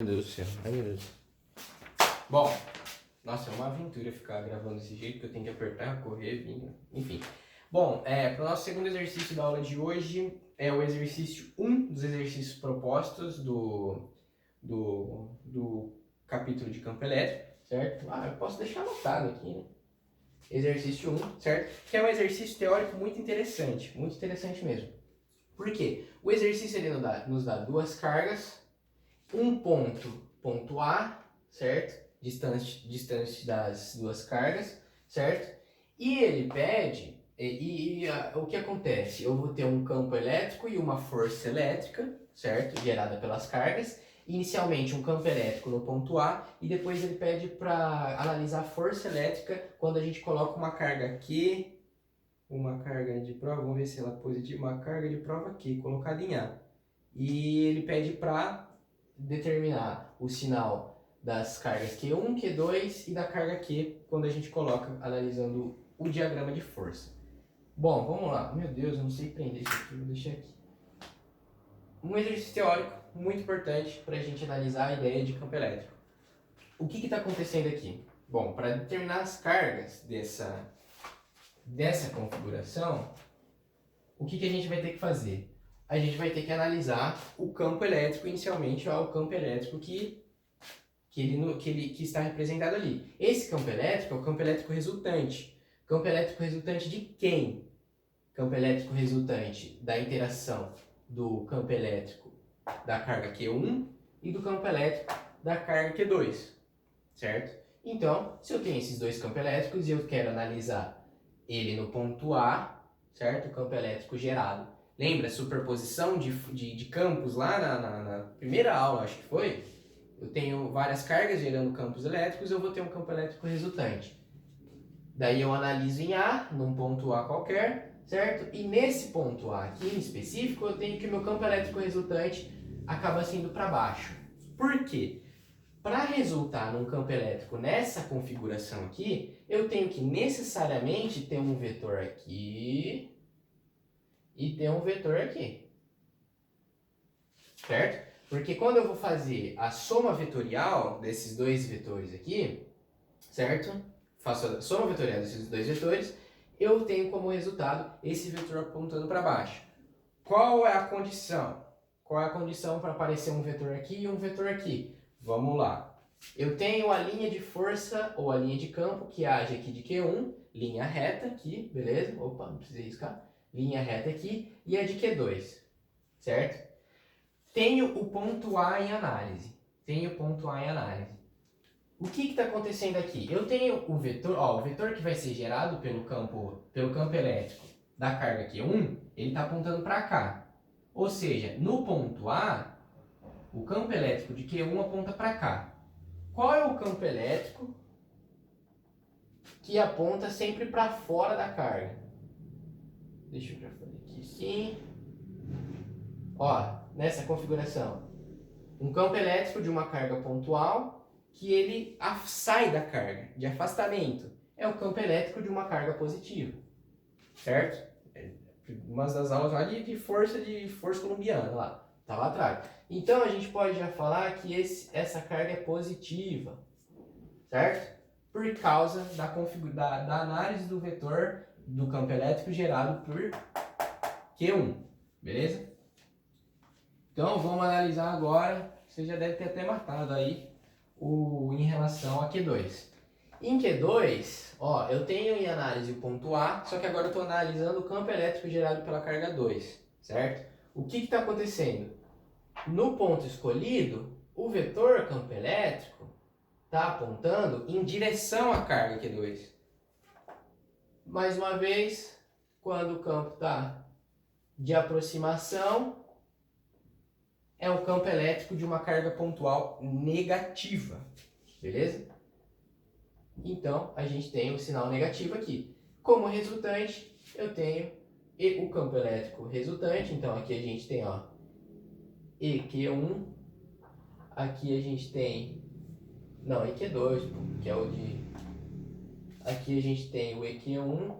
Meu Deus do céu, ai meu Deus. Bom, nossa, é uma aventura ficar gravando desse jeito, que eu tenho que apertar, correr, vir, enfim. Bom, para o nosso segundo exercício da aula de hoje, é o exercício 1 dos exercícios propostos do capítulo de campo elétrico, certo? Eu posso deixar anotado aqui, né? Exercício 1, certo? Que é um exercício teórico muito interessante mesmo. Por quê? O exercício ele nos dá duas cargas, um ponto A, certo? Distante das duas cargas, certo? E ele pede, o que acontece? Eu vou ter um campo elétrico e uma força elétrica, certo? Gerada pelas cargas. Inicialmente um campo elétrico no ponto A e depois ele pede para analisar a força elétrica quando a gente coloca uma carga Q, uma carga de prova, vamos ver se ela é positiva, uma carga de prova Q colocada em A. E ele pede para determinar o sinal das cargas Q1, Q2 e da carga Q quando a gente coloca analisando o diagrama de força. Bom, vamos lá. Meu Deus, eu não sei prender isso aqui, vou deixar aqui. Um exercício teórico muito importante para a gente analisar a ideia de campo elétrico. O que está acontecendo aqui? Bom, para determinar as cargas dessa configuração, o que a gente vai ter que fazer? A gente vai ter que analisar o campo elétrico inicialmente, o campo elétrico que está representado ali. Esse campo elétrico é o campo elétrico resultante. Campo elétrico resultante de quem? Campo elétrico resultante da interação do campo elétrico da carga Q1 e do campo elétrico da carga Q2, certo? Então, se eu tenho esses dois campos elétricos e eu quero analisar ele no ponto A, certo? O campo elétrico gerado. Lembra a superposição de campos lá na primeira aula, acho que foi? Eu tenho várias cargas gerando campos elétricos, eu vou ter um campo elétrico resultante. Daí eu analiso em A, num ponto A qualquer, certo? E nesse ponto A aqui em específico, eu tenho que o meu campo elétrico resultante acaba sendo para baixo. Por quê? Para resultar num campo elétrico nessa configuração aqui, eu tenho que necessariamente ter um vetor aqui e ter um vetor aqui, certo? Porque quando eu vou fazer a soma vetorial desses dois vetores aqui, certo? Faço a soma vetorial desses dois vetores, eu tenho como resultado esse vetor apontando para baixo. Qual é a condição? Qual é a condição para aparecer um vetor aqui e um vetor aqui? Vamos lá. Eu tenho a linha de força ou a linha de campo que age aqui de Q1, linha reta aqui, beleza? Opa, não precisei riscar. Linha reta aqui e a de Q2, certo? Tenho o ponto A em análise. O que está acontecendo aqui? Eu tenho o vetor que vai ser gerado pelo campo elétrico da carga Q1, ele está apontando para cá. Ou seja, no ponto A, o campo elétrico de Q1 aponta para cá. Qual é o campo elétrico que aponta sempre para fora da carga? Deixa eu já fazer aqui sim. Ó, nessa configuração, um campo elétrico de uma carga pontual que ele sai da carga, de afastamento. É o campo elétrico de uma carga positiva, certo? Uma das aulas lá de força colombiana, lá, tá lá atrás. Então a gente pode já falar que essa carga é positiva, certo? Por causa da análise do vetor do campo elétrico gerado por Q1, beleza? Então vamos analisar agora, você já deve ter até matado aí em relação a Q2. Em Q2, ó, eu tenho em análise o ponto A, só que agora eu estou analisando o campo elétrico gerado pela carga 2, certo? O que está acontecendo? No ponto escolhido, o vetor campo elétrico está apontando em direção à carga Q2. Mais uma vez, quando o campo está de aproximação, é o campo elétrico de uma carga pontual negativa, beleza? Então, a gente tem o sinal negativo aqui. Como resultante, eu tenho o campo elétrico resultante. Então, aqui a gente tem, ó, EQ1. Aqui a gente tem... Não, EQ2, que é o de... Aqui a gente tem o EQ1,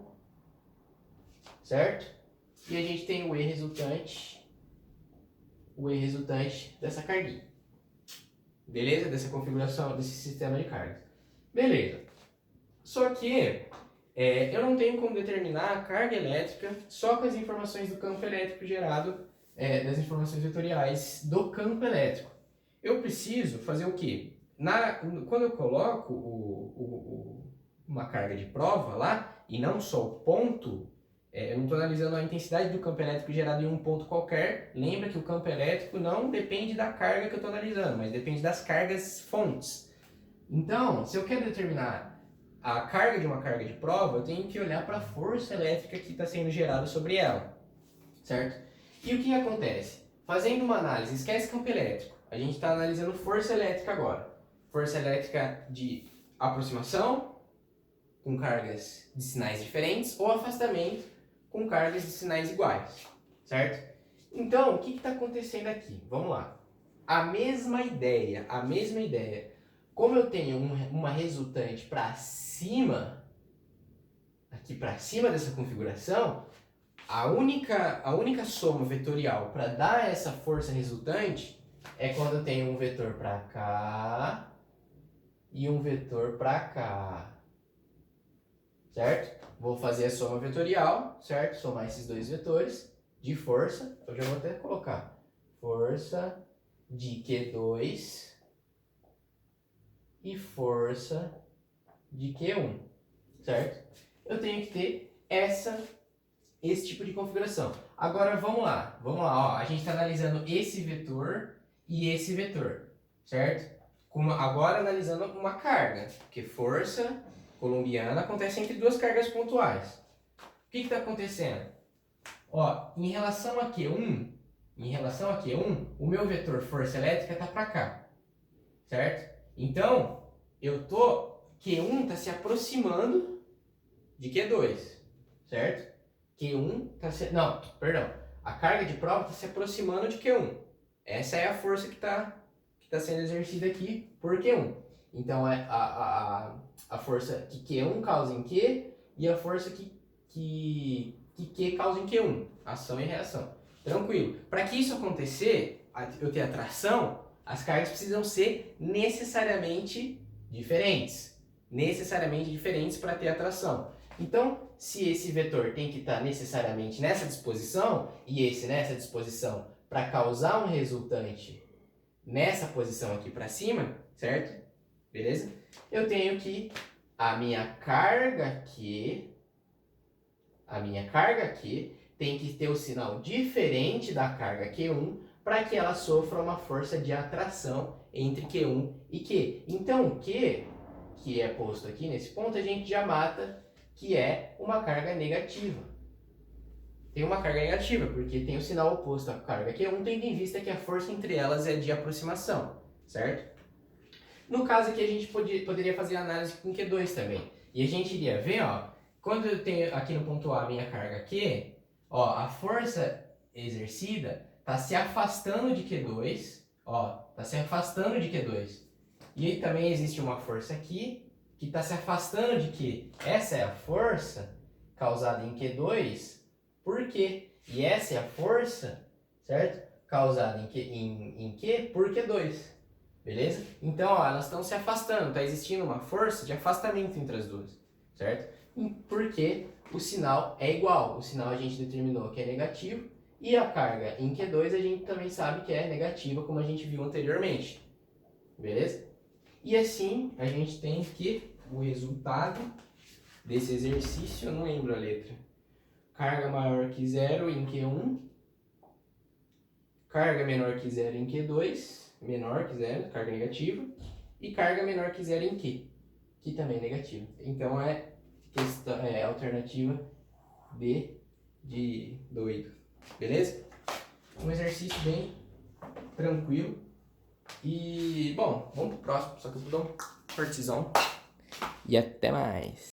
certo? E a gente tem o E resultante dessa carguinha. Beleza? Dessa configuração, desse sistema de cargas. Beleza. Só que eu não tenho como determinar a carga elétrica só com as informações do campo elétrico gerado, das informações vetoriais do campo elétrico. Eu preciso fazer o quê? Quando eu coloco uma carga de prova lá, e não só o ponto, eu não estou analisando a intensidade do campo elétrico gerado em um ponto qualquer. Lembra que o campo elétrico não depende da carga que eu estou analisando, mas depende das cargas fontes. Então, se eu quero determinar a carga de uma carga de prova, eu tenho que olhar para a força elétrica que está sendo gerada sobre ela, certo? E o que acontece? Fazendo uma análise, esquece campo elétrico, a gente está analisando força elétrica agora. Força elétrica de aproximação, com cargas de sinais diferentes, ou afastamento, com cargas de sinais iguais, certo? Então, o que está acontecendo aqui? Vamos lá. A mesma ideia. Como eu tenho uma resultante para cima, aqui para cima dessa configuração, a única soma vetorial para dar essa força resultante é quando eu tenho um vetor para cá e um vetor para cá, certo? Vou fazer a soma vetorial, certo? Somar esses dois vetores de força, eu já vou até colocar força de Q2 e força de Q1, certo? Eu tenho que ter esse tipo de configuração. Agora vamos lá, ó, a gente está analisando esse vetor e esse vetor, certo? Agora analisando uma carga, porque força colombiana acontece entre duas cargas pontuais. O que está acontecendo? Ó, em relação a Q1, o meu vetor força elétrica está para cá, certo? Então, Q1 está se aproximando de Q2, certo? A carga de prova está se aproximando de Q1. Essa é a força que está sendo exercida aqui por Q1. Então, é a força que Q1 causa em Q e a força que Q causa em Q1. Ação e reação. Tranquilo. Para que isso acontecer, eu ter atração, as cargas precisam ser necessariamente diferentes. Para ter atração. Então, se esse vetor tem que estar necessariamente nessa disposição e esse nessa disposição para causar um resultante nessa posição aqui para cima, certo? Beleza? Eu tenho que a minha carga aqui tem que ter o sinal diferente da carga Q1 para que ela sofra uma força de atração entre Q1 e Q. Então, o Q, que é posto aqui nesse ponto, a gente já mata que é uma carga negativa. Tem uma carga negativa, porque tem o sinal oposto à carga Q1, tendo em vista que a força entre elas é de aproximação, certo? No caso aqui, a gente poderia fazer análise com Q2 também. E a gente iria ver, ó, quando eu tenho aqui no ponto A a minha carga Q, ó, a força exercida está se afastando de Q2, ó, está se afastando de Q2. E também existe uma força aqui, que está se afastando de Q. Essa é a força causada em Q2 por Q. E essa é a força, certo? Causada em Q por Q2. Beleza? Então, ó, elas estão se afastando. Está existindo uma força de afastamento entre as duas, certo? Porque o sinal é igual. O sinal a gente determinou que é negativo. E a carga em Q2 a gente também sabe que é negativa, como a gente viu anteriormente. Beleza? E assim, a gente tem que o resultado desse exercício, eu não lembro a letra. Carga maior que zero em Q1. Carga menor que zero em Q2. Menor que zero, carga negativa. E carga menor que zero em Q, que também é negativa. Então é alternativa B de doido. Beleza? Um exercício bem tranquilo. E, bom, vamos pro próximo. Só que eu vou dar um cortizão. E até mais.